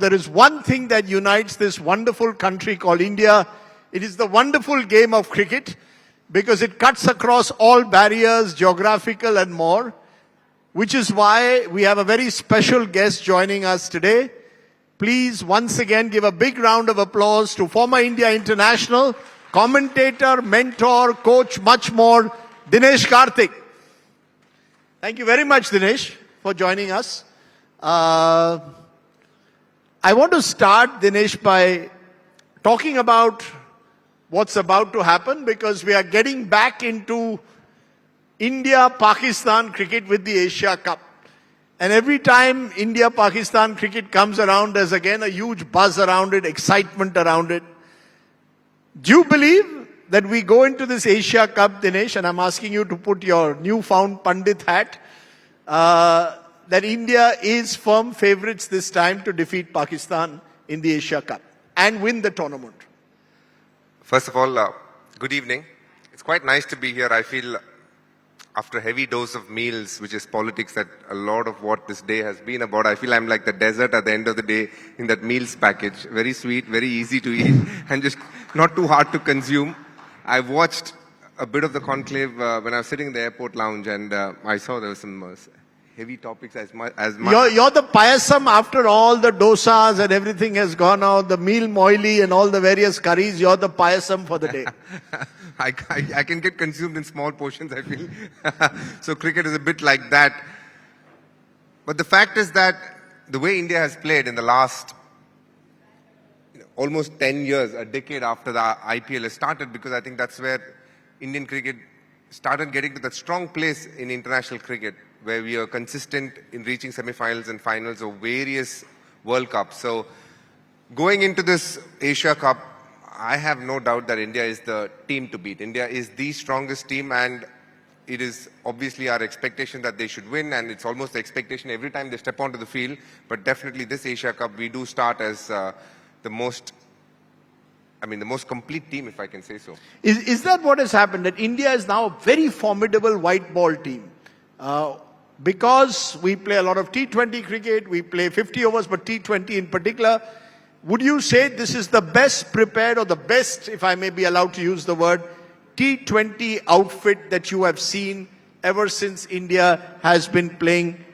There is one thing that unites this wonderful country called India. It is the wonderful game of cricket because it cuts across all barriers, geographical and more, which is why we have a very special guest joining us today. Please once again give a big round of applause to former India international, commentator, mentor, coach, much more, Dinesh Karthik. Thank you very much, Dinesh, for joining us. I want to start, Dinesh, by talking about what's about to happen because we are getting back into India-Pakistan cricket with the Asia Cup. And every time India-Pakistan cricket comes around, there's again a huge buzz around it, excitement around it. Do you believe that we go into this Asia Cup, Dinesh, and I'm asking you to put your newfound Pandit hat, that India is firm favourites this time to defeat Pakistan in the Asia Cup and win the tournament? First of all, good evening. It's quite nice to be here. I feel after a heavy dose of meals, which is politics, that a lot of what this day has been about, I feel I'm like the dessert at the end of the day in that meals package. Very sweet, very easy to eat and just not too hard to consume. I watched a bit of the conclave when I was sitting in the airport lounge and I saw there was some heavy topics as much. You're the payasam after all the dosas and everything has gone out, the meal moili and all the various curries, you're the payasam for the day. I can get consumed in small portions, I feel. So cricket is a bit like that. But the fact is that the way India has played in the last almost 10 years, a decade after the IPL has started, because I think that's where Indian cricket started getting to that strong place in international cricket, where we are consistent in reaching semi-finals and finals of various World Cups. So going into this Asia Cup, I have no doubt that India is the team to beat. India is the strongest team, and it is obviously our expectation that they should win, and it's almost the expectation every time they step onto the field. But definitely this Asia Cup, we do start as the most complete team, if I can say so. Is that what has happened? That India is now a very formidable white ball team? Because we play a lot of T20 cricket, we play 50 overs, but T20 in particular, would you say this is the best prepared or the best, if I may be allowed to use the word, T20 outfit that you have seen ever since India has been playing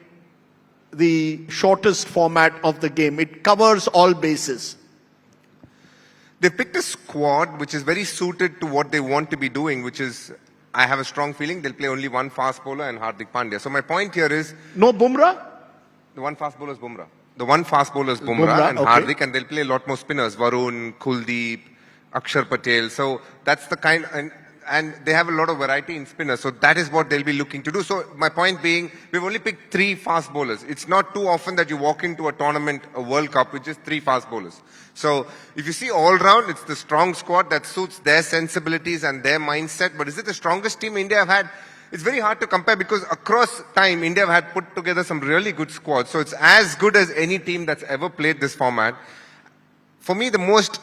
the shortest format of the game? It covers all bases. They picked a squad which is very suited to what they want to be doing, which is, I have a strong feeling they'll play only one fast bowler and Hardik Pandya. So my point here is... No Bumrah? The one fast bowler is Bumrah. The one fast bowler is Bumrah and Hardik, and they'll play a lot more spinners. Varun, Kuldeep, Akshar Patel. So that's the kind... And they have a lot of variety in spinners. So that is what they'll be looking to do. So my point being, we've only picked 3 fast bowlers. It's not too often that you walk into a tournament, a World Cup, with just 3 fast bowlers. So if you see all round, it's the strong squad that suits their sensibilities and their mindset. But is it the strongest team India have had? It's very hard to compare because across time, India have had put together some really good squads. So it's as good as any team that's ever played this format. For me, the most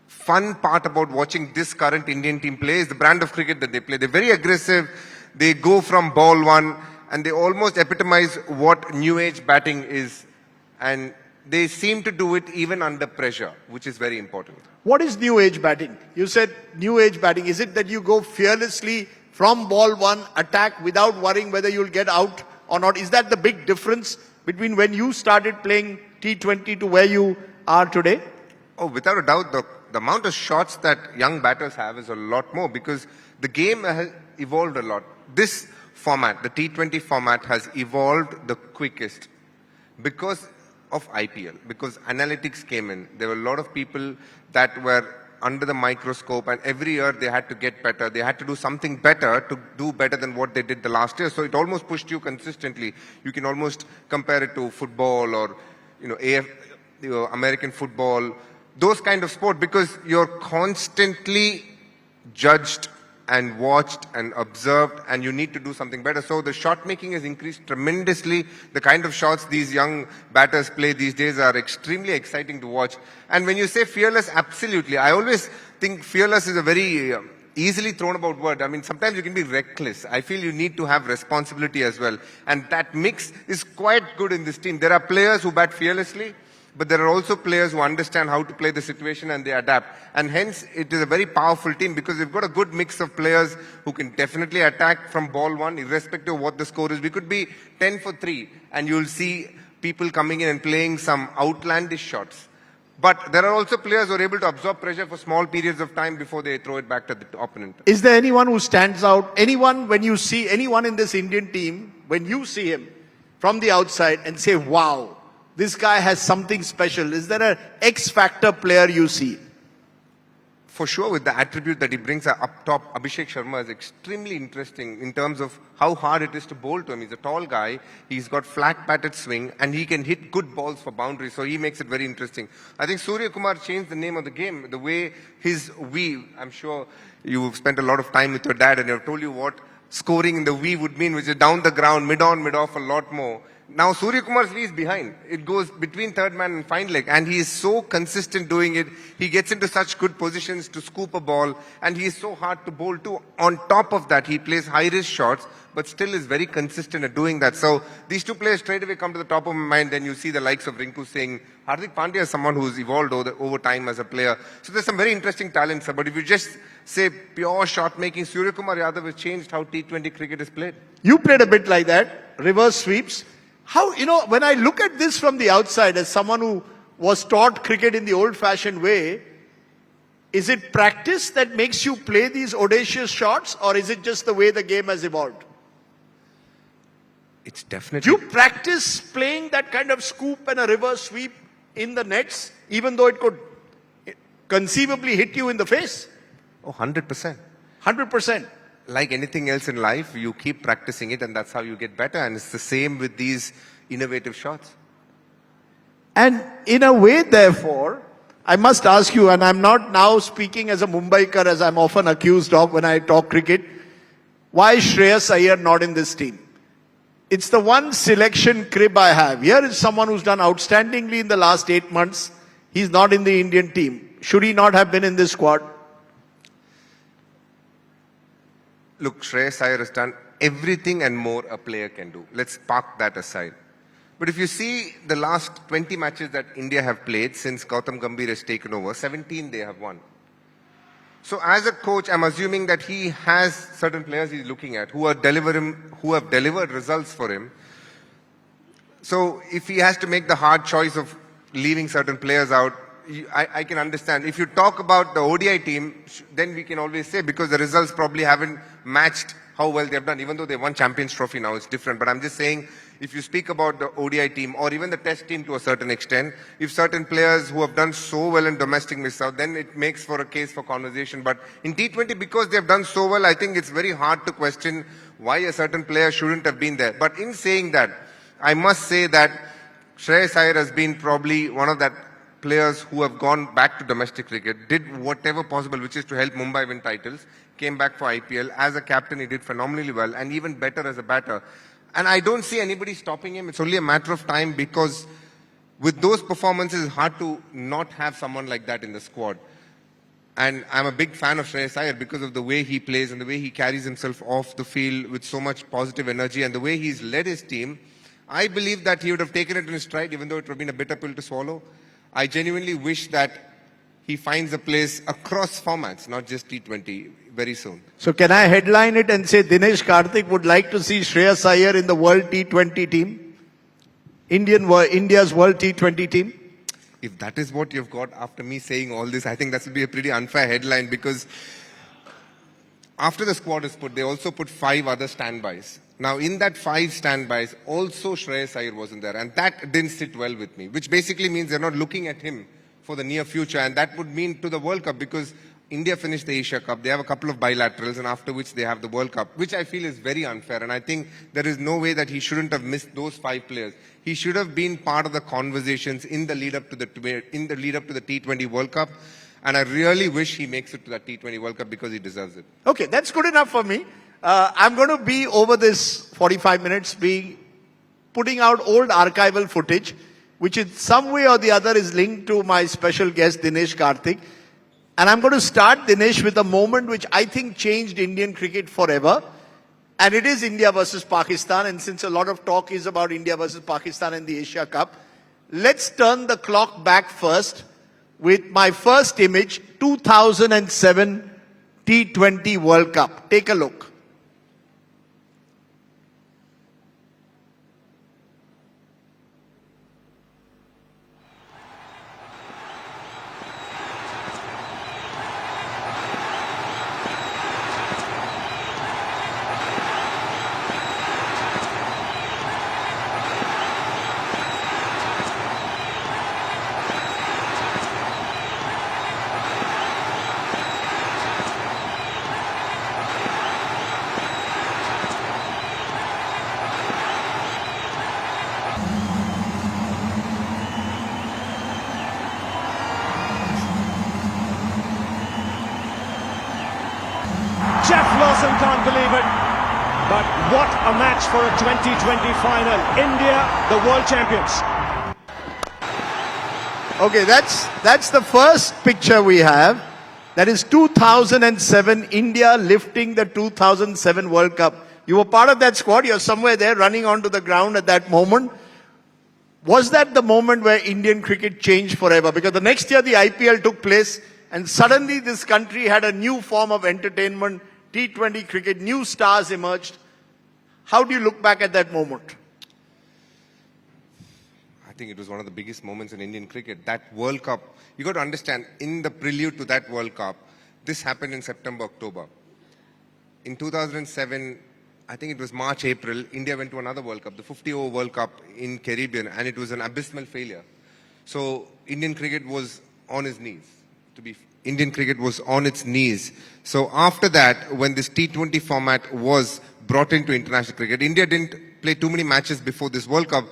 fun part about watching this current Indian team play is the brand of cricket that they play. They're very aggressive. They go from ball one and they almost epitomize what new age batting is. And they seem to do it even under pressure, which is very important. What is new age batting? You said new age batting. Is it that you go fearlessly from ball one, attack without worrying whether you'll get out or not? Is that the big difference between when you started playing T20 to where you are today? Oh, without a doubt, the amount of shots that young batters have is a lot more because the game has evolved a lot. This format, the T20 format, has evolved the quickest because of IPL, because analytics came in. There were a lot of people that were under the microscope, and every year they had to get better. They had to do something better to do better than what they did the last year. So it almost pushed you consistently. You can almost compare it to football or American football, those kind of sport, because you're constantly judged and watched and observed, and you need to do something better. So the shot making has increased tremendously. The kind of shots these young batters play these days are extremely exciting to watch. And when you say fearless, absolutely. I always think fearless is a very easily thrown about word. I mean, sometimes you can be reckless. I feel you need to have responsibility as well. And that mix is quite good in this team. There are players who bat fearlessly. but there are also players who understand how to play the situation and they adapt. And hence, it is a very powerful team because they've got a good mix of players who can definitely attack from ball one, irrespective of what the score is. We could be 10 for 3, and you'll see people coming in and playing some outlandish shots. But there are also players who are able to absorb pressure for small periods of time before they throw it back to the opponent. Is there anyone who stands out? Anyone, when you see anyone in this Indian team, when you see him from the outside and say, wow, this guy has something special. Is there an X-factor player you see? For sure, with the attribute that he brings up top, Abhishek Sharma is extremely interesting in terms of how hard it is to bowl to him. He's a tall guy, he's got flat-batted swing, and he can hit good balls for boundaries, so he makes it very interesting. I think Surya Kumar changed the name of the game, the way his weave, I'm sure you've spent a lot of time with your dad and I've told you what scoring in the weave would mean, which is down the ground, mid-on, mid-off, a lot more. Now Surya Kumar's lead is behind. It goes between third man and fine leg, and he is so consistent doing it. He gets into such good positions to scoop a ball, and he is so hard to bowl too. On top of that, he plays high-risk shots, but still is very consistent at doing that. So these two players straight away come to the top of my mind. Then you see the likes of Rinku Singh. Hardik Pandya is someone who's evolved over time as a player. So there's some very interesting talents. But if you just say pure shot making, Surya Kumar Yadav has changed how T20 cricket is played. You played a bit like that, reverse sweeps. How, when I look at this from the outside as someone who was taught cricket in the old-fashioned way, is it practice that makes you play these audacious shots, or is it just the way the game has evolved? It's definitely... Do you practice playing that kind of scoop and a reverse sweep in the nets, even though it could conceivably hit you in the face? Oh, 100%. 100%. Like anything else in life, you keep practicing it and that's how you get better. And it's the same with these innovative shots. And in a way, therefore, I must ask you, and I'm not now speaking as a Mumbaikar as I'm often accused of when I talk cricket, why is Shreyas Iyer not in this team? It's the one selection crib I have. Here is someone who's done outstandingly in the last 8 months. He's not in the Indian team. Should he not have been in this squad? Look, Shreyas Iyer has done everything and more a player can do. Let's park that aside. But if you see the last 20 matches that India have played since Gautam Gambhir has taken over, 17 they have won. So as a coach, I'm assuming that he has certain players he's looking at who have delivered results for him. So if he has to make the hard choice of leaving certain players out, I can understand. If you talk about the ODI team, then we can always say because the results probably haven't matched how well they've done. Even though they won Champions Trophy now, it's different. But I'm just saying, if you speak about the ODI team or even the Test team to a certain extent, if certain players who have done so well in domestic miss out, then it makes for a case for conversation. But in T20, because they've done so well, I think it's very hard to question why a certain player shouldn't have been there. But in saying that, I must say that Shreyas Iyer has been probably one of that players who have gone back to domestic cricket, did whatever possible, which is to help Mumbai win titles, came back for IPL. As a captain, he did phenomenally well, and even better as a batter. And I don't see anybody stopping him. It's only a matter of time because with those performances, it's hard to not have someone like that in the squad. And I'm a big fan of Shreyas Iyer because of the way he plays and the way he carries himself off the field with so much positive energy and the way he's led his team. I believe that he would have taken it in his stride, even though it would have been a bitter pill to swallow. I genuinely wish that he finds a place across formats, not just T20, very soon. So can I headline it and say Dinesh Karthik would like to see Shreyas Iyer in the World T20 team? India's World T20 team? If that is what you've got after me saying all this, I think that will be a pretty unfair headline because after the squad is put, they also put 5 other standbys. Now, in that 5 standbys, also Shreyas Iyer wasn't there. And that didn't sit well with me, which basically means they're not looking at him for the near future. And that would mean to the World Cup because India finished the Asia Cup. They have a couple of bilaterals and after which they have the World Cup, which I feel is very unfair. And I think there is no way that he shouldn't have missed those 5 players. He should have been part of the conversations in the lead up to the T20 World Cup. And I really wish he makes it to that T20 World Cup because he deserves it. Okay, that's good enough for me. I'm going to be over this 45 minutes putting out old archival footage, which in some way or the other is linked to my special guest, Dinesh Karthik. And I'm going to start, Dinesh, with a moment which I think changed Indian cricket forever. And it is India versus Pakistan. And since a lot of talk is about India versus Pakistan in the Asia Cup, let's turn the clock back first with my first image, 2007 T20 World Cup. Take a look. Jeff Lawson can't believe it. But what a match for a 2020 final. India, the world champions. Okay, that's the first picture we have. That is 2007 India lifting the 2007 World Cup. You were part of that squad. You're somewhere there running onto the ground at that moment. Was that the moment where Indian cricket changed forever? Because the next year the IPL took place and suddenly this country had a new form of entertainment, T20 cricket, new stars emerged. How do you look back at that moment? I think it was one of the biggest moments in Indian cricket. That World Cup, you got to understand, in the prelude to that World Cup, this happened in September, October. In 2007, I think it was March, April, India went to another World Cup, the 50-over World Cup in Caribbean, and it was an abysmal failure. So Indian cricket was on its knees. Indian cricket was on its knees. So after that, when this T20 format was brought into international cricket, India didn't play too many matches before this World Cup.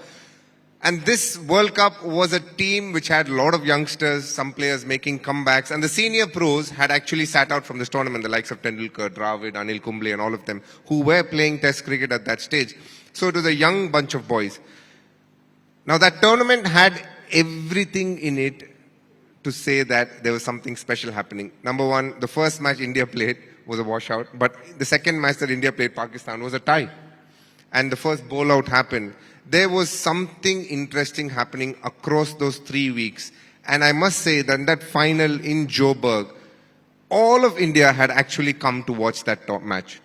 And this World Cup was a team which had a lot of youngsters, some players making comebacks, and the senior pros had actually sat out from this tournament, the likes of Tendulkar, Dravid, Anil Kumble and all of them, who were playing test cricket at that stage. So it was a young bunch of boys. Now that tournament had everything in it to say that there was something special happening. Number one, the first match India played was a washout, but the second match that India played, Pakistan, was a tie. And the first bowl out happened. There was something interesting happening across those 3 weeks. And I must say that in that final in Joburg, all of India had actually come to watch that match.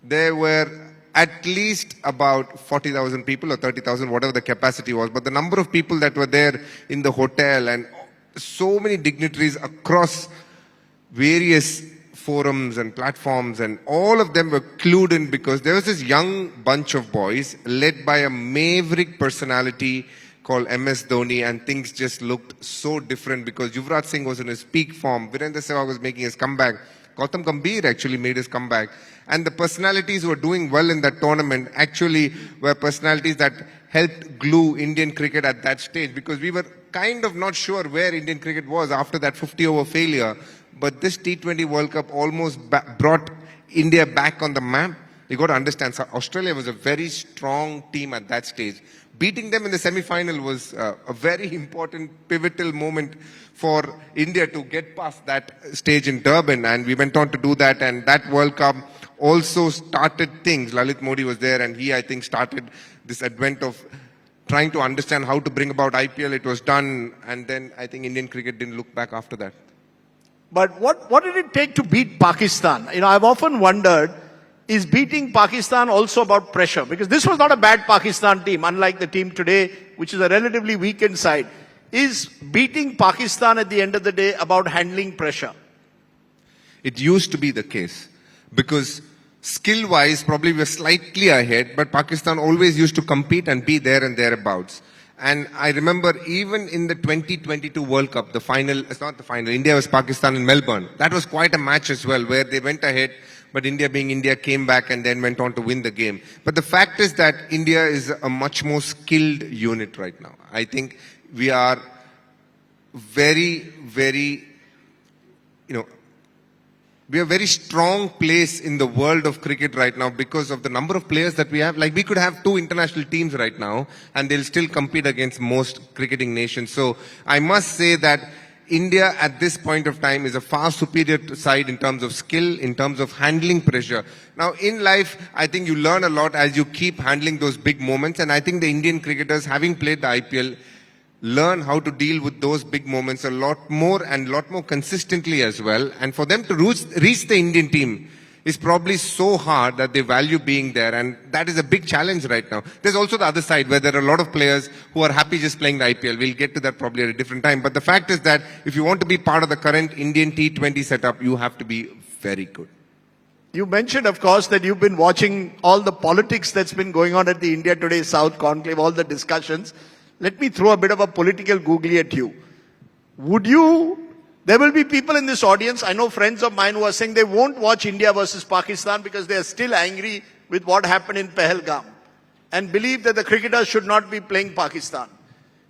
There were at least about 40,000 people or 30,000, whatever the capacity was. But the number of people that were there in the hotel and so many dignitaries across various forums and platforms, and all of them were clued in because there was this young bunch of boys led by a maverick personality called MS Dhoni, and things just looked so different because Virat Singh was in his peak form, Virendra Sehwag was making his comeback, Gautam Gambhir actually made his comeback, and the personalities who were doing well in that tournament actually were personalities that helped glue Indian cricket at that stage, because we were kind of not sure where Indian cricket was after that 50-over failure. But this T20 World Cup almost brought India back on the map. You got to understand, so Australia was a very strong team at that stage. Beating them in the semi-final was a very important, pivotal moment for India to get past that stage in Durban. And we went on to do that. And that World Cup also started things. Lalit Modi was there, and he, I think, started this advent of trying to understand how to bring about IPL. It was done. And then I think Indian cricket didn't look back after that. But what did it take to beat Pakistan? You know, I've often wondered, is beating Pakistan also about pressure? Because this was not a bad Pakistan team, unlike the team today, which is a relatively weakened side. Is beating Pakistan at the end of the day about handling pressure? It used to be the case. Because skill-wise, probably we're slightly ahead, but Pakistan always used to compete and be there and thereabouts. And I remember even in the 2022 World Cup, the final, it's not the final, India was Pakistan in Melbourne. That was quite a match as well, where they went ahead, but India being India came back and then went on to win the game. But the fact is that India is a much more skilled unit right now. I think we are very, very, we are a very strong place in the world of cricket right now because of the number of players that we have. Like, we could have 2 international teams right now and they'll still compete against most cricketing nations. So I must say that India at this point of time is a far superior side in terms of skill, in terms of handling pressure. Now in life, I think you learn a lot as you keep handling those big moments, and I think the Indian cricketers, having played the IPL, learn how to deal with those big moments a lot more and lot more consistently as well. And for them to reach the Indian team is probably so hard that they value being there, and that is a big challenge right now. There's also the other side where there are a lot of players who are happy just playing the IPL. We'll get to that probably at a different time. But the fact is that if you want to be part of the current Indian T20 setup, you have to be very good. You mentioned, of course, that you've been watching all the politics that's been going on at the India Today South Conclave, all the discussions. Let me throw a bit of a political googly at you. There will be people in this audience, I know friends of mine who are saying they won't watch India versus Pakistan because they are still angry with what happened in Pahalgam and believe that the cricketers should not be playing Pakistan.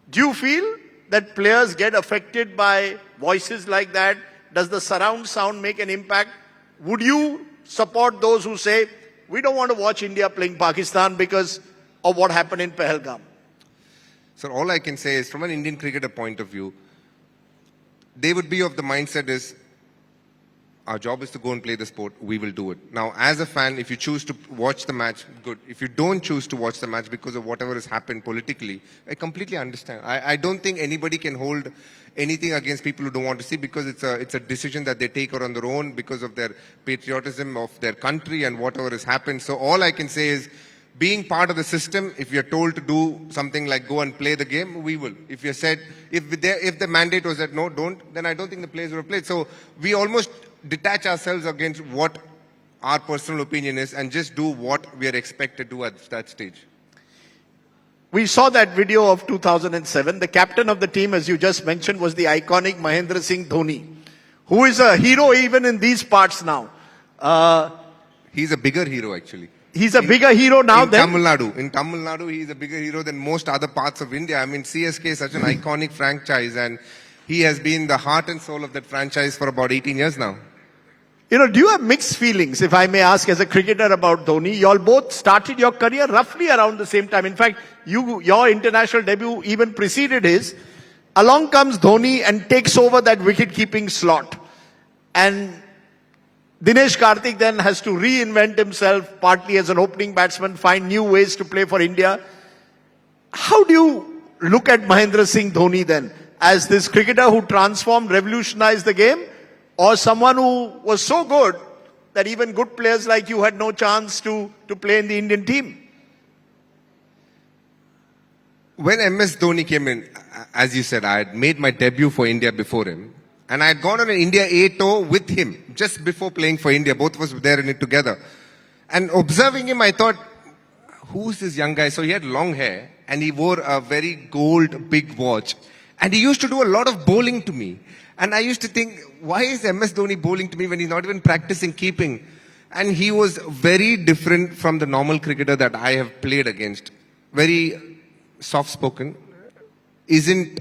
Do you feel that players get affected by voices like that? Does the surround sound make an impact? Would you support those who say, we don't want to watch India playing Pakistan because of what happened in Pahalgam? So all I can say is, from an Indian cricketer point of view, they would be of the mindset is, our job is to go and play the sport, we will do it. Now, as a fan, if you choose to watch the match, good. If you don't choose to watch the match because of whatever has happened politically, I completely understand. I don't think anybody can hold anything against people who don't want to see, because it's a decision that they take on their own because of their patriotism of their country and whatever has happened. So all I can say is, being part of the system, if you're told to do something like go and play the game, we will. If you said, if the mandate was that no, don't, then I don't think the players would have played. So we almost detach ourselves against what our personal opinion is and just do what we are expected to do at that stage. We saw that video of 2007. The captain of the team, as you just mentioned, was the iconic Mahendra Singh Dhoni, who is a hero even in these parts now. He's a bigger hero, actually. He's a bigger hero now than... In Tamil Nadu, he's a bigger hero than most other parts of India. I mean, CSK is such an iconic franchise, and he has been the heart and soul of that franchise for about 18 years now. You know, do you have mixed feelings, if I may ask, as a cricketer about Dhoni? You all both started your career roughly around the same time. In fact, your international debut even preceded his. Along comes Dhoni and takes over that wicket-keeping slot. And Dinesh Karthik then has to reinvent himself, partly as an opening batsman, find new ways to play for India. How do you look at Mahendra Singh Dhoni then? As this cricketer who transformed, revolutionized the game? Or someone who was so good that even good players like you had no chance to play in the Indian team? When MS Dhoni came in, as you said, I had made my debut for India before him. And I had gone on an India A tour with him just before playing for India. Both of us were there in it together. And observing him, I thought, who's this young guy? So he had long hair and he wore a very gold big watch. And he used to do a lot of bowling to me. And I used to think, why is MS Dhoni bowling to me when he's not even practicing keeping? And he was very different from the normal cricketer that I have played against. Very soft-spoken, isn't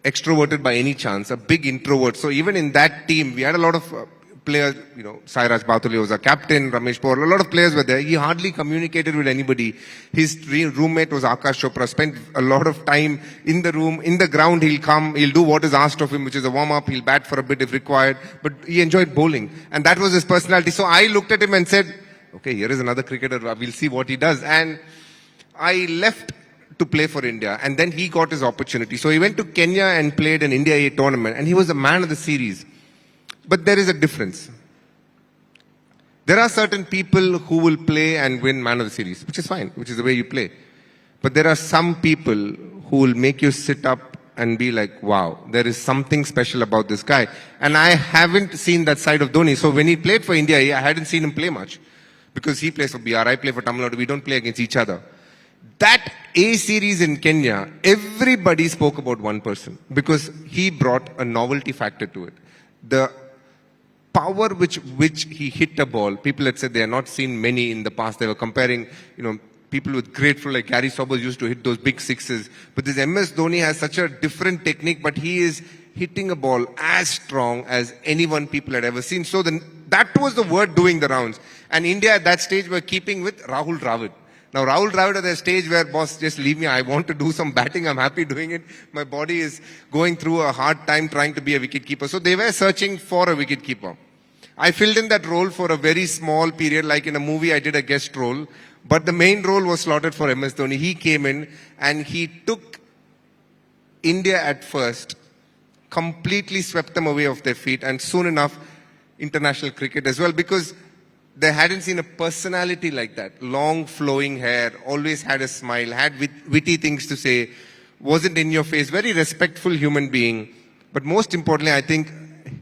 extroverted by any chance, a big introvert. So even in that team, we had a lot of players, you know, Sairaj Bhattuli was our captain, Ramesh Paul, a lot of players were there. He hardly communicated with anybody. His roommate was Akash Chopra, spent a lot of time in the room, in the ground. He'll come, he'll do what is asked of him, which is a warm-up, he'll bat for a bit if required, but he enjoyed bowling. And that was his personality. So I looked at him and said, okay, here is another cricketer, we'll see what he does. And I left to play for India, and then he got his opportunity. So he went to Kenya and played an India A tournament, and he was the man of the series. But there is a difference. There are certain people who will play and win man of the series, which is fine, which is the way you play. But there are some people who will make you sit up and be like, wow, there is something special about this guy. And I haven't seen that side of Dhoni. So when he played for India, I hadn't seen him play much. Because he plays for BR, I play for Tamil Nadu, we don't play against each other. That A series in Kenya, everybody spoke about one person because he brought a novelty factor to it. The power which he hit a ball, people had said they had not seen many in the past. They were comparing, you know, people with great flow like Gary Sobers used to hit those big sixes. But this MS Dhoni has such a different technique, but he is hitting a ball as strong as anyone people had ever seen. So that was the word doing the rounds. And India at that stage were keeping with Rahul Dravid. Now, Rahul Dravid at the stage where, boss, just leave me. I want to do some batting. I'm happy doing it. My body is going through a hard time trying to be a wicketkeeper. So they were searching for a wicketkeeper. I filled in that role for a very small period, like in a movie I did a guest role. But the main role was slotted for MS Dhoni. He came in and he took India at first completely swept them away off their feet, and soon enough, international cricket as well, because they hadn't seen a personality like that. Long flowing hair, always had a smile, had witty things to say, wasn't in your face, very respectful human being. But most importantly, I think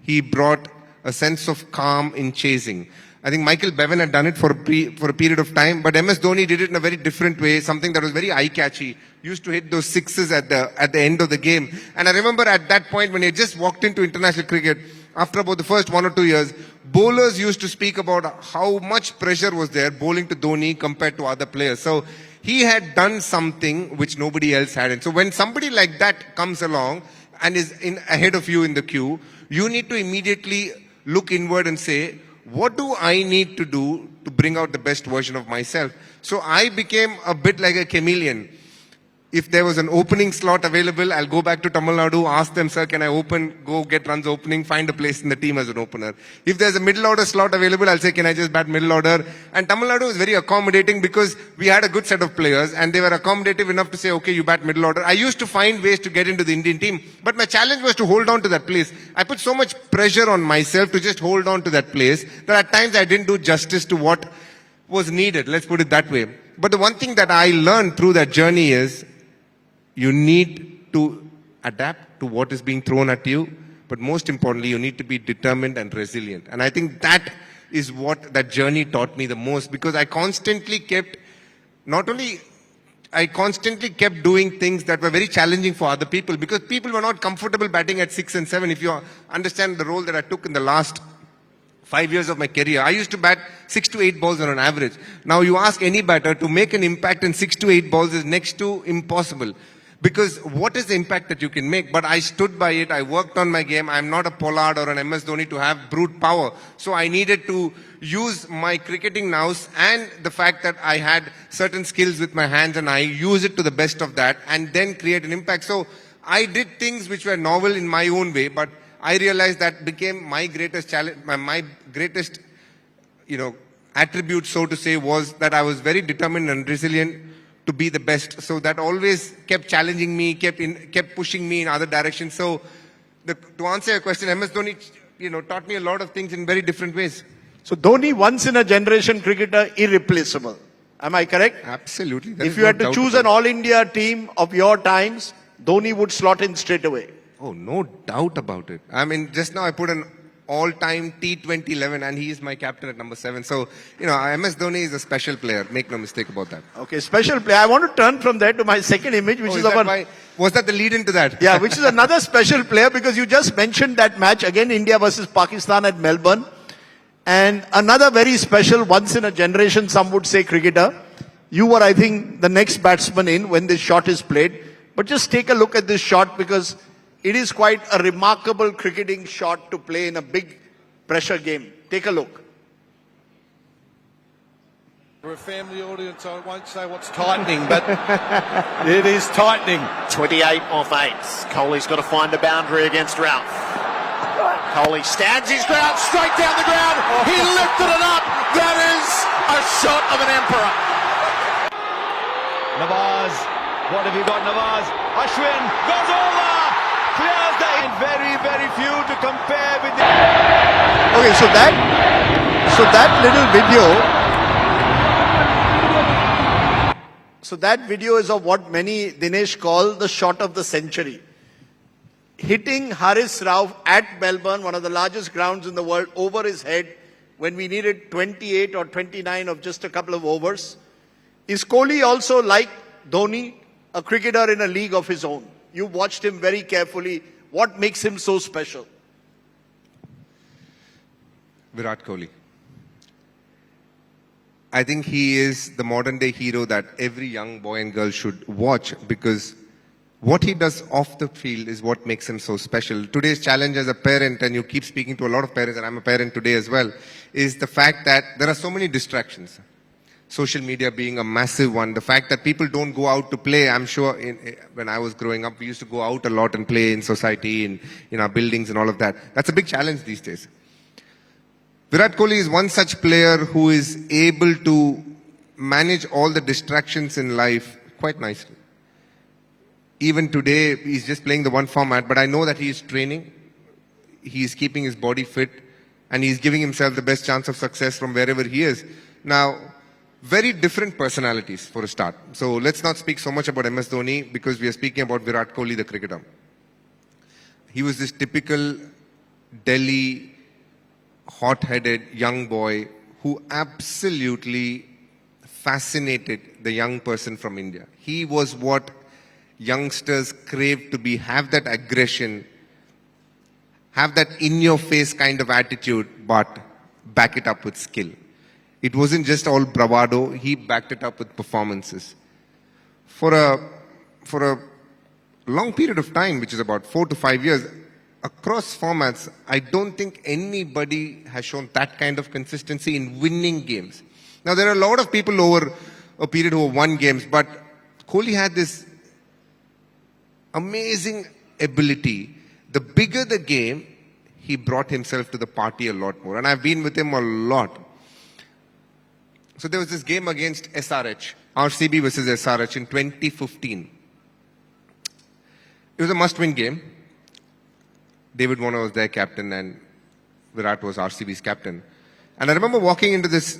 he brought a sense of calm in chasing. I think Michael Bevan had done it for a period of time, but MS Dhoni did it in a very different way, something that was very eye-catchy. Used to hit those sixes at the end of the game. And I remember at that point when he just walked into international cricket, after about the first 1 or 2 years, bowlers used to speak about how much pressure was there bowling to Dhoni compared to other players. So he had done something which nobody else had. And so when somebody like that comes along and is ahead of you in the queue, you need to immediately look inward and say, what do I need to do to bring out the best version of myself? So I became a bit like a chameleon. If there was an opening slot available, I'll go back to Tamil Nadu, ask them, sir, can I go get runs opening, find a place in the team as an opener. If there's a middle order slot available, I'll say, can I just bat middle order? And Tamil Nadu was very accommodating because we had a good set of players and they were accommodative enough to say, okay, you bat middle order. I used to find ways to get into the Indian team, but my challenge was to hold on to that place. I put so much pressure on myself to just hold on to that place that at times I didn't do justice to what was needed. Let's put it that way. But the one thing that I learned through that journey is, you need to adapt to what is being thrown at you, but most importantly, you need to be determined and resilient. And I think that is what that journey taught me the most, because I constantly kept doing things that were very challenging for other people, because people were not comfortable batting at 6 and 7. If you understand the role that I took in the last 5 years of my career, I used to bat 6 to 8 balls on an average. Now you ask any batter to make an impact in 6 to 8 balls is next to impossible. Because what is the impact that you can make? But I stood by it. I worked on my game. I'm not a Pollard or an MS Dhoni to have brute power. So I needed to use my cricketing nous and the fact that I had certain skills with my hands, and I use it to the best of that and then create an impact. So I did things which were novel in my own way, but I realized that became my greatest challenge, my greatest, attribute, so to say, was that I was very determined and resilient to be the best. So that always kept challenging me, kept pushing me in other directions. So to answer your question, MS Dhoni, taught me a lot of things in very different ways. So Dhoni, once in a generation cricketer, irreplaceable. Am I correct? Absolutely. If you had to choose an All India team of your times, Dhoni would slot in straight away. Oh, no doubt about it. I mean, just now I put an all-time T20 11 and he is my captain at number 7. So, MS Dhoni is a special player. Make no mistake about that. Okay, special player. I want to turn from there to my second image, which was that the lead into that? Yeah, which is another special player, because you just mentioned that match, again, India versus Pakistan at Melbourne. And another very special, once in a generation, some would say, cricketer. You were, I think, the next batsman in when this shot is played. But just take a look at this shot, because it is quite a remarkable cricketing shot to play in a big pressure game. Take a look. For a family audience, I won't say what's tightening, but it is tightening. 28 off 8. Kohli's got to find a boundary against Ralph. Kohli stands his ground, straight down the ground. He lifted it up. That is a shot of an emperor. Nawaz, what have you got, Nawaz? Ashwin goes over. Clears the in. Very, very few to compare with the... Okay, so that little video is of what many, Dinesh, call the shot of the century. Hitting Haris Rauf at Melbourne, one of the largest grounds in the world, over his head when we needed 28 or 29 of just a couple of overs. Is Kohli also, like Dhoni, a cricketer in a league of his own? You watched him very carefully. What makes him so special? Virat Kohli. I think he is the modern day hero that every young boy and girl should watch, because what he does off the field is what makes him so special. Today's challenge as a parent, and you keep speaking to a lot of parents, and I'm a parent today as well, is the fact that there are so many distractions. Social media being a massive one. The fact that people don't go out to play. I'm sure when I was growing up, we used to go out a lot and play in society, in our buildings and all of that. That's a big challenge these days. Virat Kohli is one such player who is able to manage all the distractions in life quite nicely. even today, he's just playing the one format, but I know that he is training, he is keeping his body fit, and he's giving himself the best chance of success from wherever he is. Now, very different personalities for a start. So let's not speak so much about MS Dhoni because we are speaking about Virat Kohli, the cricketer. He was this typical Delhi, hot-headed young boy who absolutely fascinated the young person from India. He was what youngsters crave to be, have that aggression, have that in-your-face kind of attitude, but back it up with skill. It wasn't just all bravado, he backed it up with performances. For a long period of time, which is about 4 to 5 years, across formats, I don't think anybody has shown that kind of consistency in winning games. Now, there are a lot of people over a period who have won games, but Kohli had this amazing ability. The bigger the game, he brought himself to the party a lot more. And I've been with him a lot. So there was this game against SRH, RCB versus SRH in 2015. It was a must-win game. David Warner was their captain and Virat was RCB's captain. And I remember walking into this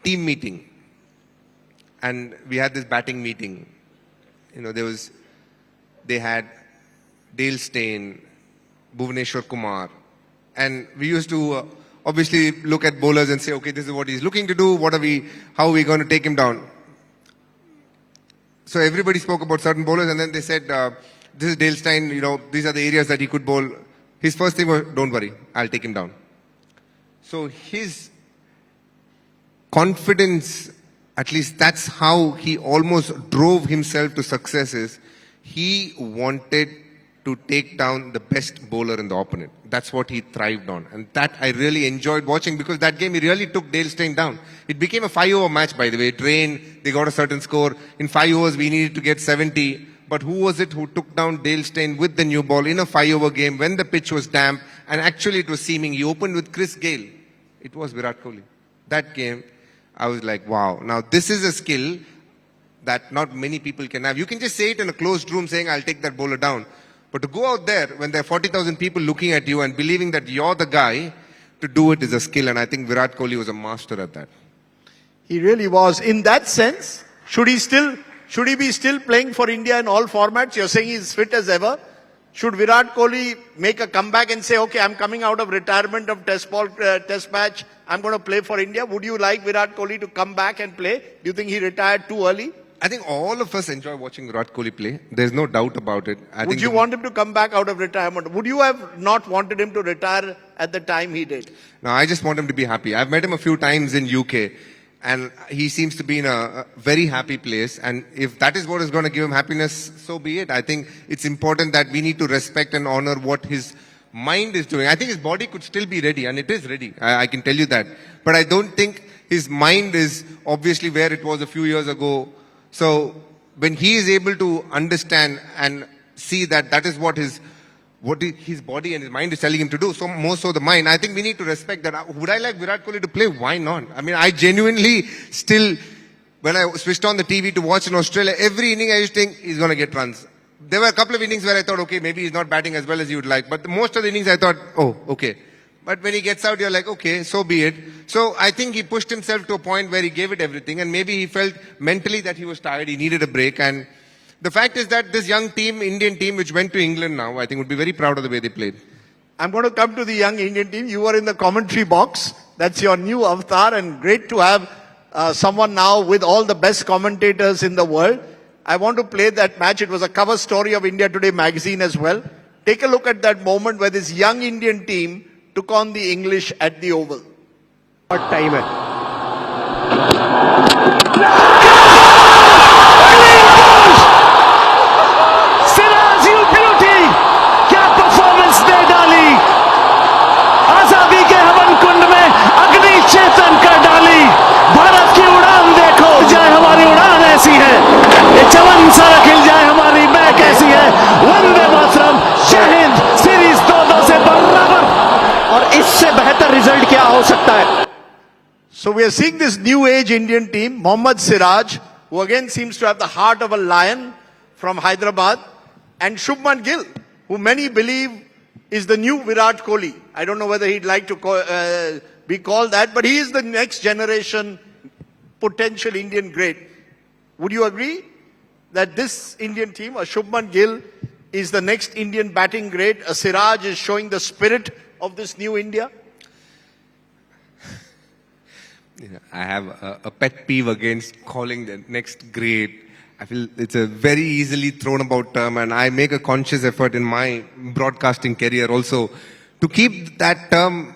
team meeting and we had this batting meeting. You know, they had Dale Steyn, Bhuvaneshwar Kumar, and we used to obviously look at bowlers and say, okay, this is what he's looking to do, how are we going to take him down? So everybody spoke about certain bowlers and then they said, this is Dale Steyn, you know, these are the areas that he could bowl. His first thing was, don't worry, I'll take him down. So his confidence, at least that's how he almost drove himself to success, is he wanted to take down the best bowler in the opponent. That's what he thrived on. And that I really enjoyed watching because that game he really took Dale Steyn down. It became a 5-over match, by the way. It rained, they got a certain score. In 5 overs, we needed to get 70. But who was it who took down Dale Steyn with the new ball in a 5-over game when the pitch was damp? And actually it was seaming. He opened with Chris Gale. It was Virat Kohli. That game, I was like, wow. Now this is a skill that not many people can have. You can just say it in a closed room saying, I'll take that bowler down. But to go out there when there are 40,000 people looking at you and believing that you're the guy, to do it is a skill. And I think Virat Kohli was a master at that. He really was. In that sense, should he be still playing for India in all formats? You're saying he's fit as ever. Should Virat Kohli make a comeback and say, okay, I'm coming out of retirement of test match, I'm going to play for India? Would you like Virat Kohli to come back and play? Do you think he retired too early? I think all of us enjoy watching Virat Kohli play. There's no doubt about it. Would you want him to come back out of retirement? Would you have not wanted him to retire at the time he did? No, I just want him to be happy. I've met him a few times in UK. And he seems to be in a very happy place. And if that is what is going to give him happiness, so be it. I think it's important that we need to respect and honor what his mind is doing. I think his body could still be ready, and it is ready. I can tell you that. But I don't think his mind is obviously where it was a few years ago. So when he is able to understand and see that that is what his body and his mind is telling him to do, so more so the mind, I think we need to respect that. Would I like Virat Kohli to play? Why not? I mean, I genuinely still, when I switched on the TV to watch in Australia, every inning I used to think he's going to get runs. There were a couple of innings where I thought, okay, maybe he's not batting as well as you would like. But most of the innings I thought, oh, okay. But when he gets out, you're like, okay, so be it. So I think he pushed himself to a point where he gave it everything. And maybe he felt mentally that he was tired, he needed a break. And the fact is that this young team, Indian team, which went to England now, I think would be very proud of the way they played. I'm going to come to the young Indian team. You were in the commentary box. That's your new avatar, and great to have someone now with all the best commentators in the world. I want to play that match. It was a cover story of India Today magazine as well. Take a look at that moment where this young Indian team took on the English at the Oval. What time है? Shreyas Iyer beauty, क्या performance दे डाली, आजादी के हवन कुंड में अग्नि चेतन कर डाली, भारत की उड़ान देखो, जाए हमारी उड़ान ऐसी है, ये चमन सारा खिल जाए हमारी महक ऐसी है, वंदे मातरम, जय हिंद, सीरीज 2-2 से बराबर, और इससे बेहतर रिजल्ट क्या हो सकता है? So we are seeing this new age Indian team, Mohammad Siraj, who again seems to have the heart of a lion. from Hyderabad, and Shubman Gill, who many believe is the new Virat Kohli. I don't know whether he'd like to be called that, but he is the next generation potential Indian great. Would you agree that this Indian team, a Shubman Gill, is the next Indian batting great? A Siraj is showing the spirit of this new India? I have a pet peeve against calling the next great. I feel it's a very easily thrown about term, and I make a conscious effort in my broadcasting career also to keep that term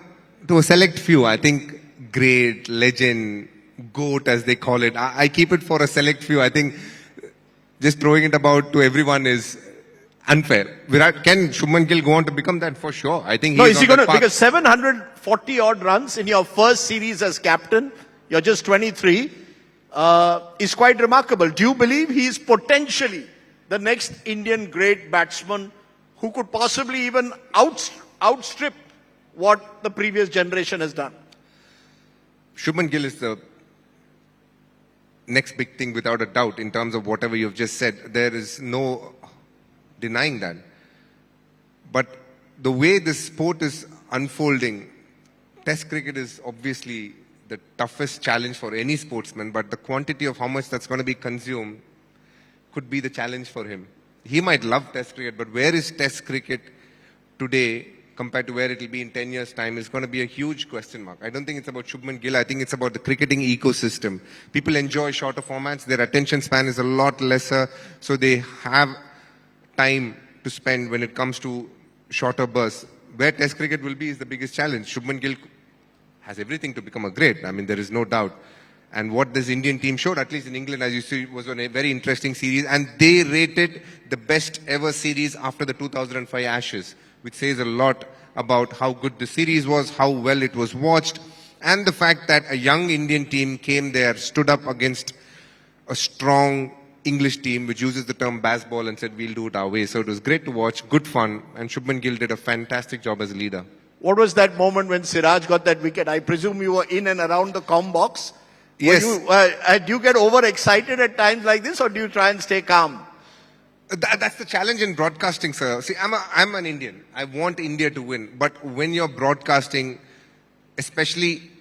to a select few. I think great, legend, GOAT as they call it, I keep it for a select few. I think just throwing it about to everyone is unfair. Can Shubman Gill go on to become that? For sure. I think is he going to, because 740 odd runs in your first series as captain, you're just 23, is quite remarkable. Do you believe he is potentially the next Indian great batsman who could possibly even outstrip what the previous generation has done? Shubman Gill is the next big thing without a doubt in terms of whatever you've just said. There is no denying that. But the way this sport is unfolding, Test cricket is obviously the toughest challenge for any sportsman, but the quantity of how much that's going to be consumed could be the challenge for him. He might love Test cricket, but where is Test cricket today compared to where it will be in 10 years' time is going to be a huge question mark. I don't think it's about Shubman Gill. I think it's about the cricketing ecosystem. People enjoy shorter formats. Their attention span is a lot lesser, so they have time to spend when it comes to shorter bursts. Where Test cricket will be is the biggest challenge. Shubman Gill has everything to become a great. I mean, there is no doubt. And what this Indian team showed, at least in England, as you see, was a very interesting series. And they rated the best ever series after the 2005 Ashes, which says a lot about how good the series was, how well it was watched, and the fact that a young Indian team came there, stood up against a strong English team, which uses the term baseball, and said, we'll do it our way. So it was great to watch, good fun, and Shubman Gill did a fantastic job as a leader. What was that moment when Siraj got that wicket? I presume you were in and around the comm box. Yes. Do you get overexcited at times like this, or do you try and stay calm? That's the challenge in broadcasting, sir. See, I'm an Indian. I want India to win. But when you're broadcasting, especially,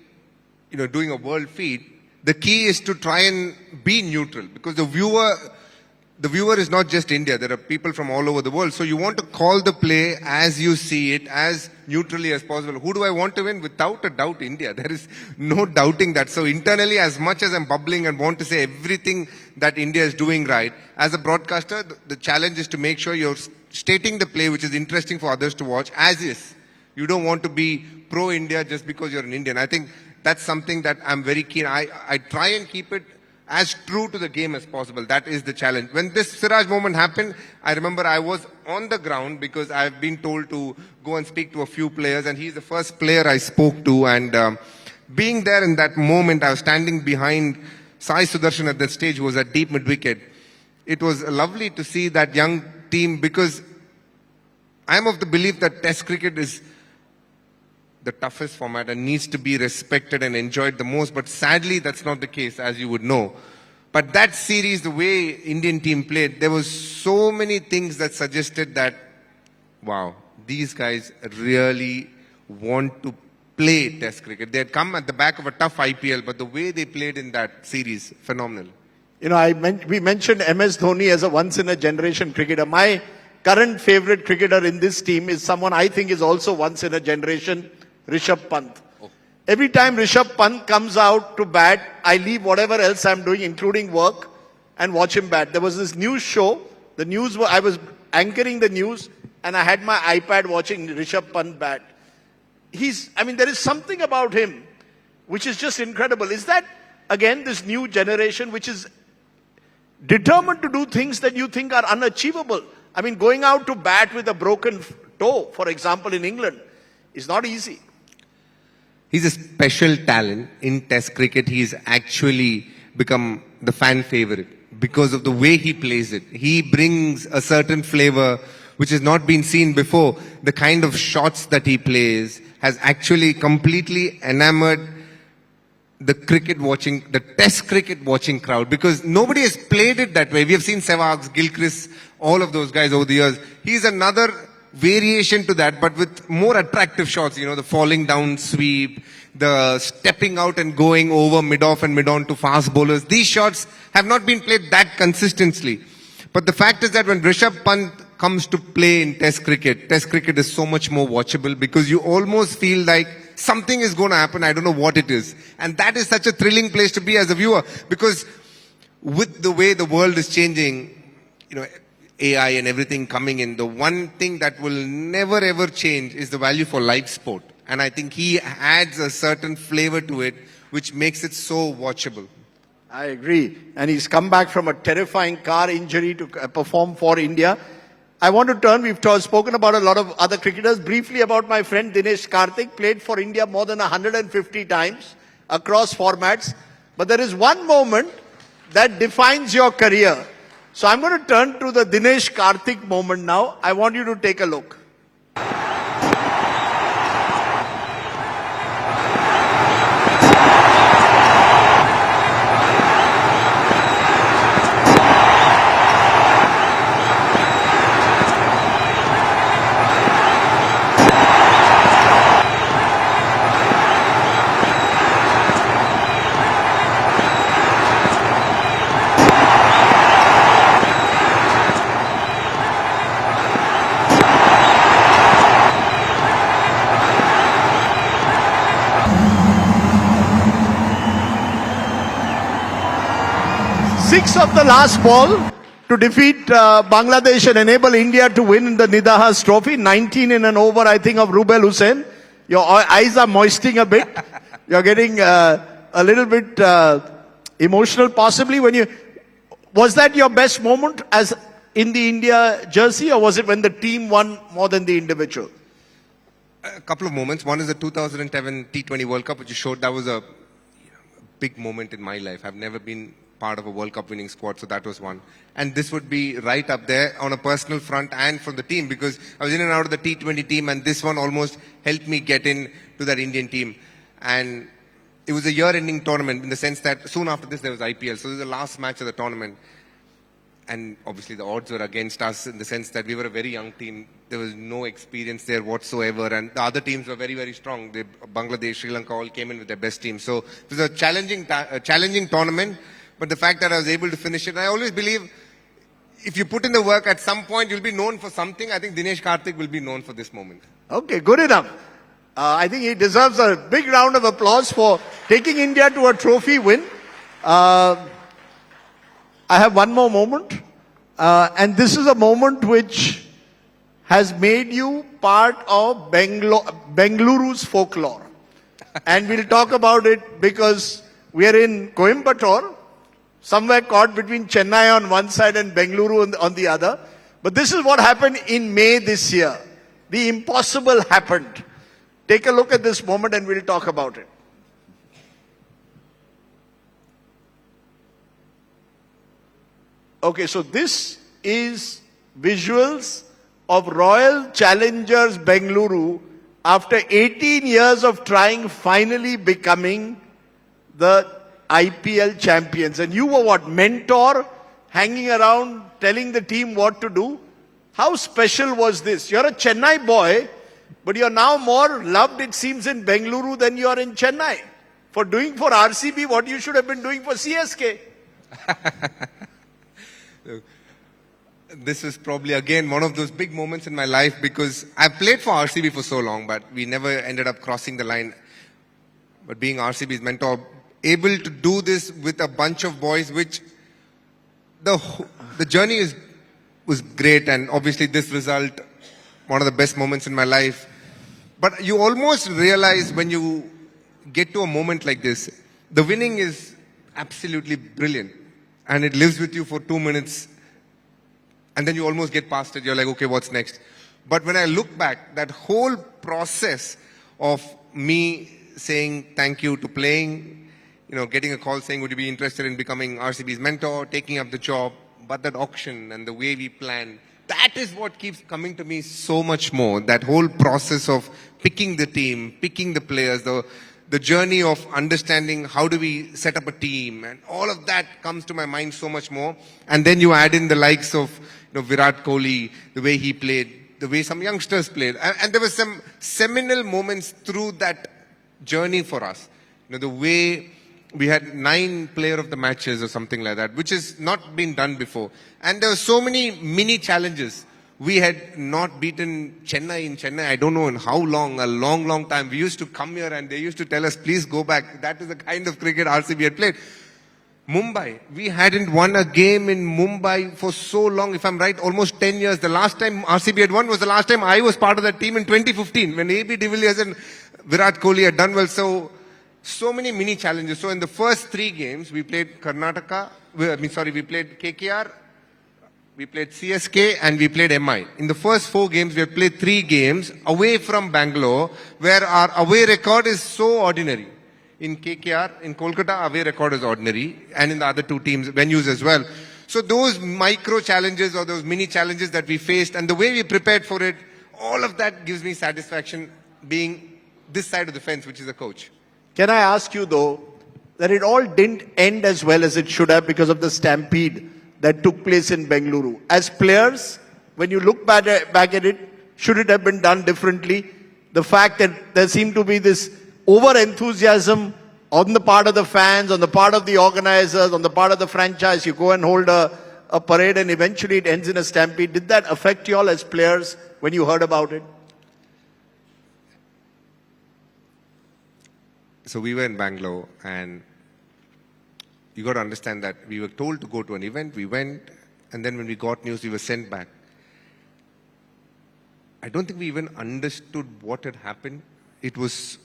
doing a world feed, the key is to try and be neutral, because the viewer is not just India. There are people from all over the world. So you want to call the play as you see it, as neutrally as possible. Who do I want to win? Without a doubt, India. There is no doubting that. So internally, as much as I'm bubbling and want to say everything that India is doing right, as a broadcaster, the challenge is to make sure you're stating the play which is interesting for others to watch as is. You don't want to be pro-India just because you're an Indian. I think that's something that I'm very keen. I try and keep it as true to the game as possible. That is the challenge. When this Siraj moment happened, I remember I was on the ground because I've been told to go and speak to a few players, and he's the first player I spoke to. And being there in that moment, I was standing behind Sai Sudarshan at that stage, who was at deep mid-wicket. It was lovely to see that young team, because I'm of the belief that Test cricket is the toughest format and needs to be respected and enjoyed the most. But sadly, that's not the case, as you would know. But that series, the way Indian team played, there was so many things that suggested that, wow, these guys really want to play Test cricket. They had come at the back of a tough IPL, but the way they played in that series, phenomenal. We mentioned MS Dhoni as a once-in-a-generation cricketer. My current favorite cricketer in this team is someone I think is also once-in-a-generation, Rishabh Pant. Oh. Every time Rishabh Pant comes out to bat, I leave whatever else I'm doing, including work, and watch him bat. There was this news show. I was anchoring the news, and I had my iPad watching Rishabh Pant bat. There is something about him which is just incredible. Is that, again, this new generation which is determined to do things that you think are unachievable? Going out to bat with a broken toe, for example, in England, is not easy. He's a special talent in Test cricket. He's actually become the fan favorite because of the way he plays it. He brings a certain flavor which has not been seen before. The kind of shots that he plays has actually completely enamored the test cricket watching crowd, because nobody has played it that way. We have seen Sehwag, Gilchrist, all of those guys over the years. He's another variation to that, but with more attractive shots, the falling down sweep, the stepping out and going over mid-off and mid-on to fast bowlers. These shots have not been played that consistently. But the fact is that when Rishabh Pant comes to play in test cricket is so much more watchable, because you almost feel like something is going to happen. I don't know what it is. And that is such a thrilling place to be as a viewer, because with the way the world is changing, AI and everything coming in, the one thing that will never ever change is the value for live sport. And I think he adds a certain flavor to it, which makes it so watchable. I agree. And he's come back from a terrifying car injury to perform for India. I want to turn, we've spoken about a lot of other cricketers. Briefly about my friend Dinesh Karthik, played for India more than 150 times across formats. But there is one moment that defines your career. So I'm going to turn to the Dinesh Karthik moment now. I want you to take a look. Six of the last ball to defeat Bangladesh and enable India to win the Nidahas Trophy. 19 in an over, I think, of Rubel Hussain. Your eyes are moistening a bit. You're getting a little bit emotional, possibly. Was that your best moment as in the India jersey, or was it when the team won more than the individual? A couple of moments. One is the 2007 T20 World Cup, which you showed. That was a big moment in my life. I've never been part of a World Cup winning squad, so that was one. And this would be right up there on a personal front and from the team, because I was in and out of the T20 team, and this one almost helped me get in to that Indian team. And it was a year-ending tournament in the sense that soon after this there was IPL, so it was the last match of the tournament. And obviously the odds were against us in the sense that we were a very young team. There was no experience there whatsoever, and the other teams were very, very strong. Bangladesh, Sri Lanka all came in with their best team. So it was a challenging tournament. But the fact that I was able to finish it, I always believe if you put in the work, at some point you'll be known for something. I think Dinesh Karthik will be known for this moment. Okay, good enough. I think he deserves a big round of applause for taking India to a trophy win. I have one more moment. And this is a moment which has made you part of Bengaluru's folklore. And we'll talk about it because we are in Coimbatore, somewhere caught between Chennai on one side and Bengaluru on the other. But this is what happened in May this year. The impossible happened. Take a look at this moment and we'll talk about it. Okay, so this is visuals of Royal Challengers Bengaluru after 18 years of trying, finally becoming the IPL champions. And you were what? Mentor, hanging around, telling the team what to do. How special was this? You're a Chennai boy, but you're now more loved, it seems, in Bengaluru than you are in Chennai. For doing for RCB what you should have been doing for CSK. This is probably, again, one of those big moments in my life, because I've played for RCB for so long, but we never ended up crossing the line. But being RCB's mentor, able to do this with a bunch of boys, which the journey was great, and obviously this result, one of the best moments in my life. But you almost realize when you get to a moment like this, the winning is absolutely brilliant, and it lives with you for 2 minutes, and then you almost get past it. You're like, okay, what's next? But when I look back, that whole process of me saying thank you to playing, getting a call saying, would you be interested in becoming RCB's mentor, taking up the job, but that auction and the way we plan, that is what keeps coming to me so much more. That whole process of picking the team, picking the players, the journey of understanding how do we set up a team, and all of that comes to my mind so much more. And then you add in the likes of Virat Kohli, the way he played, the way some youngsters played, and there were some seminal moments through that journey for us. The way we had 9 player of the matches or something like that, which has not been done before. And there were so many mini challenges. We had not beaten Chennai in Chennai, I don't know in how long, a long time. We used to come here and they used to tell us, please go back. That is the kind of cricket RCB had played. Mumbai, we hadn't won a game in Mumbai for so long. If I'm right, almost 10 years. The last time RCB had won was the last time I was part of that team in 2015, when AB de Villiers and Virat Kohli had done well. So many mini challenges. So in the first 3 games, we played Karnataka, we played KKR, we played CSK, and we played MI. In the first 4 games, we have played 3 games away from Bangalore, where our away record is so ordinary. In KKR, in Kolkata, away record is ordinary, and in the other 2 teams, venues as well. So those micro challenges or those mini challenges that we faced, and the way we prepared for it, all of that gives me satisfaction being this side of the fence, which is a coach. Can I ask you, though, that it all didn't end as well as it should have because of the stampede that took place in Bengaluru? As players, when you look back at it, should it have been done differently? The fact that there seemed to be this over-enthusiasm on the part of the fans, on the part of the organizers, on the part of the franchise. You go and hold a parade and eventually it ends in a stampede. Did that affect you all as players when you heard about it? So we were in Bangalore, and you got to understand that we were told to go to an event, we went, and then when we got news, we were sent back. I don't think we even understood what had happened. It was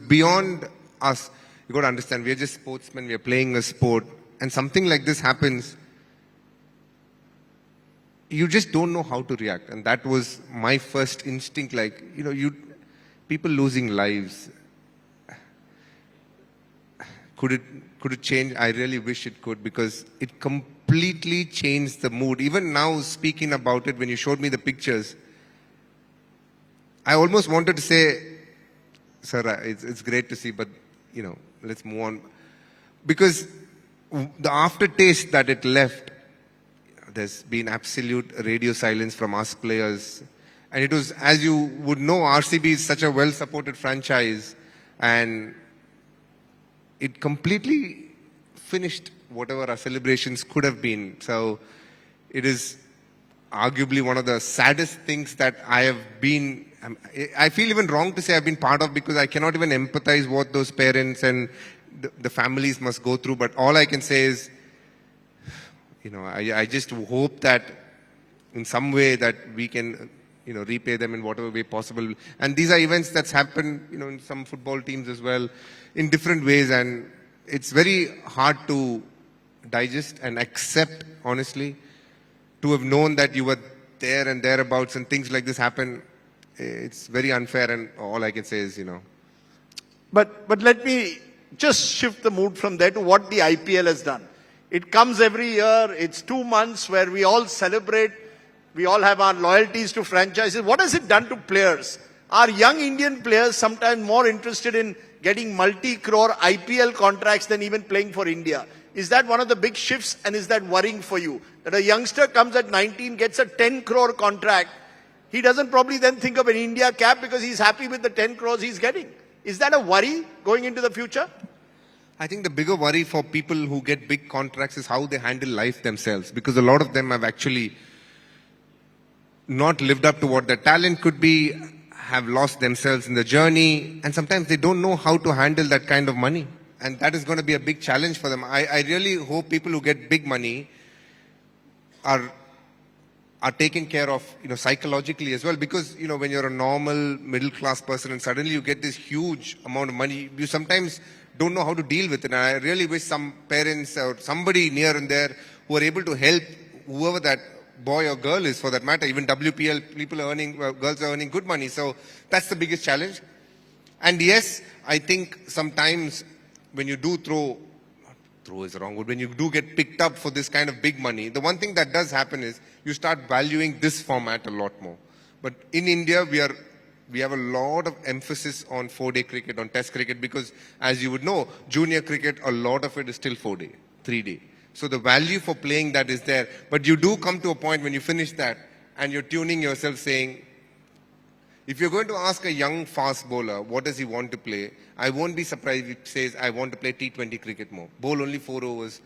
beyond us. You got to understand, we are just sportsmen, we are playing a sport, and something like this happens, you just don't know how to react. And that was my first instinct, people losing lives. Could it change? I really wish it could, because it completely changed the mood. Even now, speaking about it, when you showed me the pictures, I almost wanted to say, sir, it's great to see, but, let's move on. Because the aftertaste that it left, there's been absolute radio silence from us players. And it was, as you would know, RCB is such a well-supported franchise, and it completely finished whatever our celebrations could have been. So it is arguably one of the saddest things that I have been, I feel even wrong to say I've been part of, because I cannot even empathize what those parents and the families must go through. But all I can say is, I just hope that in some way that we can, repay them in whatever way possible. And these are events that's happened, in some football teams as well, in different ways. And it's very hard to digest and accept, honestly, to have known that you were there and thereabouts and things like this happen. It's very unfair, and all I can say is, But let me just shift the mood from there to what the IPL has done. It comes every year. It's 2 months where we all celebrate. We all have our loyalties to franchises. What has it done to players? Are young Indian players sometimes more interested in getting multi-crore IPL contracts than even playing for India? Is that one of the big shifts, and is that worrying for you? That a youngster comes at 19, gets a 10 crore contract. He doesn't probably then think of an India cap because he's happy with the 10 crores he's getting. Is that a worry going into the future? I think the bigger worry for people who get big contracts is how they handle life themselves, because a lot of them have actually not lived up to what their talent could be, have lost themselves in the journey, and sometimes they don't know how to handle that kind of money. And that is going to be a big challenge for them. I really hope people who get big money are taken care of, psychologically as well. Because, when you're a normal middle class person and suddenly you get this huge amount of money, you sometimes don't know how to deal with it. And I really wish some parents or somebody near and there who are able to help whoever that boy or girl is, for that matter. Even WPL, people are earning, girls are earning good money. So that's the biggest challenge. And yes, I think sometimes when you do throw is the wrong word, when you do get picked up for this kind of big money, the one thing that does happen is you start valuing this format a lot more. But in India, we are we have a lot of emphasis on 4-day cricket, on test cricket, because as you would know, junior cricket, a lot of it is still 4-day, 3-day. So the value for playing that is there. But you do come to a point when you finish that and you're tuning yourself saying, if you're going to ask a young fast bowler, what does he want to play? I won't be surprised if he says, I want to play T20 cricket more. Bowl only 4 overs.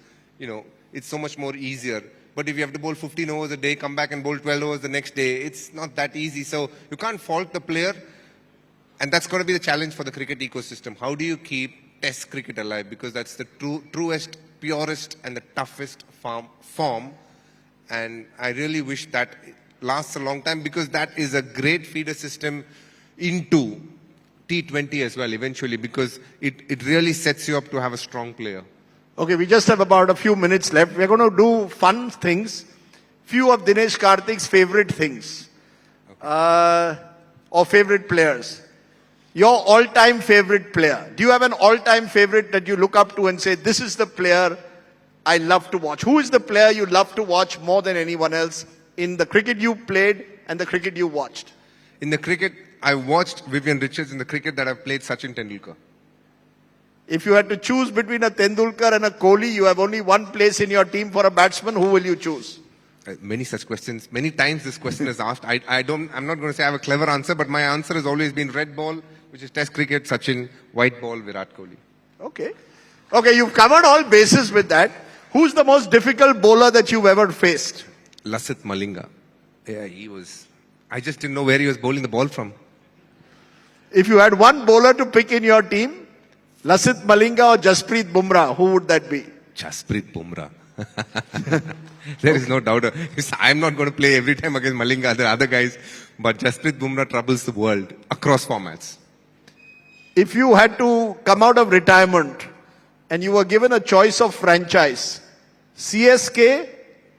It's so much more easier. But if you have to bowl 15 overs a day, come back and bowl 12 overs the next day, it's not that easy. So you can't fault the player. And that's going to be the challenge for the cricket ecosystem. How do you keep test cricket alive? Because that's the truest, purest and the toughest form. And I really wish that lasts a long time, because that is a great feeder system into T20 as well eventually, because it really sets you up to have a strong player. Okay, we just have about a few minutes left. We're going to do fun things. Few of Dinesh Karthik's favorite things. Or favorite players. Your all-time favorite player. Do you have an all-time favorite that you look up to and say, this is the player I love to watch? Who is the player you love to watch more than anyone else in the cricket you played and the cricket you watched? In the cricket, I watched Vivian Richards. In the cricket that I've played, Sachin Tendulkar. If you had to choose between a Tendulkar and a Kohli, you have only one place in your team for a batsman, who will you choose? Many such questions. Many times this question is asked. I'm not going to say I have a clever answer, but my answer has always been red ball, which is test cricket, Sachin, white ball, Virat Kohli. Okay, you've covered all bases with that. Who's the most difficult bowler that you've ever faced? Lasith Malinga. Yeah, I just didn't know where he was bowling the ball from. If you had one bowler to pick in your team, Lasith Malinga or Jasprit Bumrah, who would that be? Jasprit Bumrah. There is no doubt. I'm not going to play every time against Malinga. There are other guys. But Jasprit Bumrah troubles the world across formats. If you had to come out of retirement and you were given a choice of franchise, CSK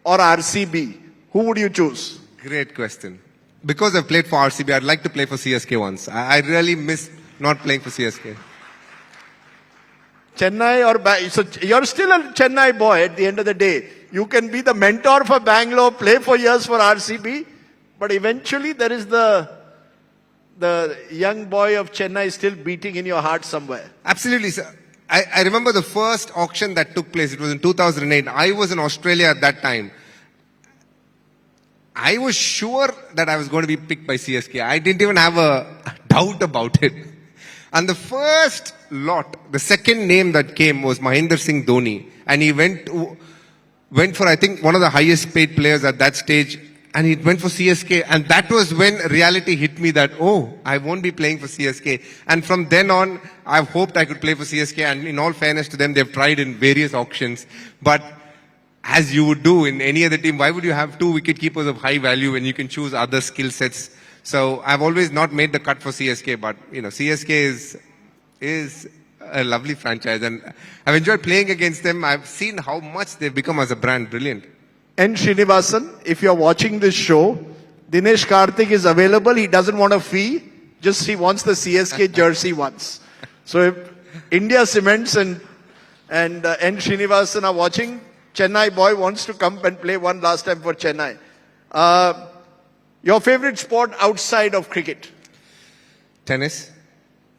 or RCB, who would you choose? Great question. Because I've played for RCB, I'd like to play for CSK once. I really miss not playing for CSK. Chennai or so you're still a Chennai boy at the end of the day. You can be the mentor for Bangalore, play for years for RCB, but eventually there is the young boy of Chennai still beating in your heart somewhere. Absolutely, sir. I remember the first auction that took place. It was in 2008. I was in Australia at that time. I was sure that I was going to be picked by CSK. I didn't even have a doubt about it. And the first lot, the second name that came was Mahendra Singh Dhoni. And he went for, I think, one of the highest paid players at that stage. And he went for CSK. And that was when reality hit me that, I won't be playing for CSK. And from then on, I've hoped I could play for CSK. And in all fairness to them, they've tried in various auctions. But as you would do in any other team, why would you have 2 wicket-keepers of high value when you can choose other skill sets? So I've always not made the cut for CSK, but CSK is a lovely franchise, and I've enjoyed playing against them. I've seen how much they've become as a brand. Brilliant. N. Srinivasan, if you're watching this show, Dinesh Karthik is available. He doesn't want a fee, just he wants the CSK jersey once. So if India Cements and N. Srinivasan are watching, Chennai boy wants to come and play one last time for Chennai. Your favorite sport outside of cricket? Tennis.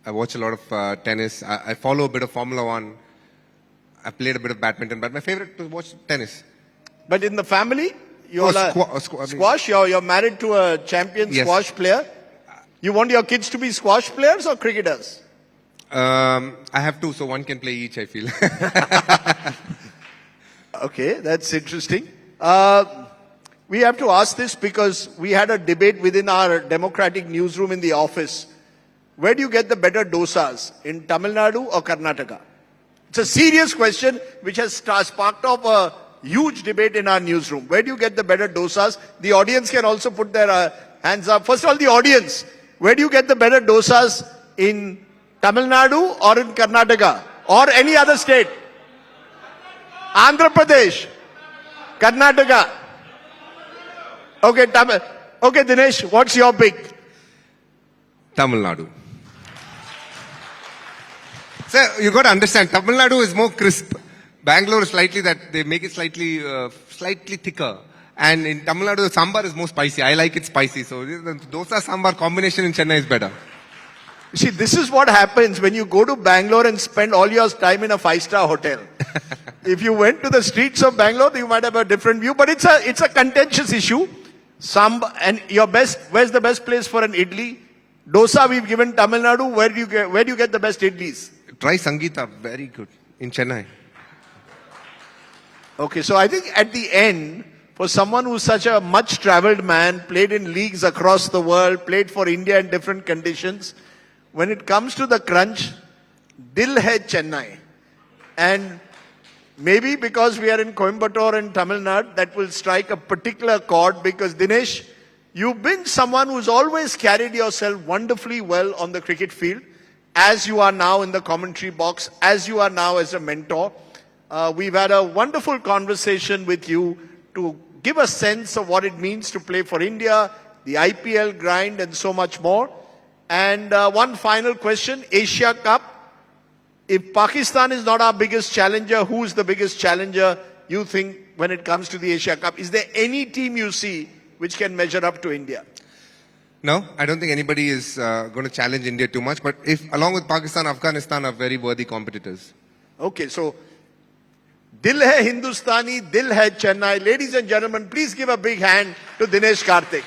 I watch a lot of tennis. I follow a bit of Formula 1. I played a bit of badminton, but my favorite to watch tennis. But in the family, you're squash. You're married to a champion squash player. You want your kids to be squash players or cricketers? I have 2, so one can play each, I feel. Okay, that's interesting. We have to ask this because we had a debate within our democratic newsroom in the office. Where do you get the better dosas? In Tamil Nadu or Karnataka? It's a serious question which has sparked off a huge debate in our newsroom. Where do you get the better dosas? The audience can also put their hands up. First of all, the audience. Where do you get the better dosas? In Tamil Nadu or in Karnataka? Or any other state? Andhra Pradesh. Karnataka. Okay, Dinesh, what's your pick? Tamil Nadu. So you got to understand, Tamil Nadu is more crisp. Bangalore is slightly that they make it slightly thicker, And in Tamil Nadu, the sambar is more spicy. I like it spicy. So the dosa sambar combination in Chennai is better. See, this is what happens when you go to Bangalore and spend all your time in a 5-star hotel. If you went to the streets of Bangalore, you might have a different view, but it's a contentious issue. And where's the best place for an idli? Dosa we've given Tamil Nadu. Where do you get the best idlis? Try Sangeeta, very good in Chennai. Okay, so I think at the end, for someone who's such a much traveled man, played in leagues across the world, played for India in different conditions, when it comes to the crunch, dil hai Chennai. And maybe because we are in Coimbatore and Tamil Nadu, that will strike a particular chord, because Dinesh, you've been someone who's always carried yourself wonderfully well on the cricket field, as you are now in the commentary box, as you are now as a mentor. We've had a wonderful conversation with you to give a sense of what it means to play for India, the IPL grind, and so much more. And one final question, Asia Cup. If Pakistan is not our biggest challenger, who is the biggest challenger you think when it comes to the Asia Cup? Is there any team you see which can measure up to India? No, I don't think anybody is going to challenge India too much. But if, along with Pakistan, Afghanistan are very worthy competitors. Okay, so Dil hai Hindustani, Dil hai Chennai. Ladies and gentlemen, please give a big hand to Dinesh Karthik.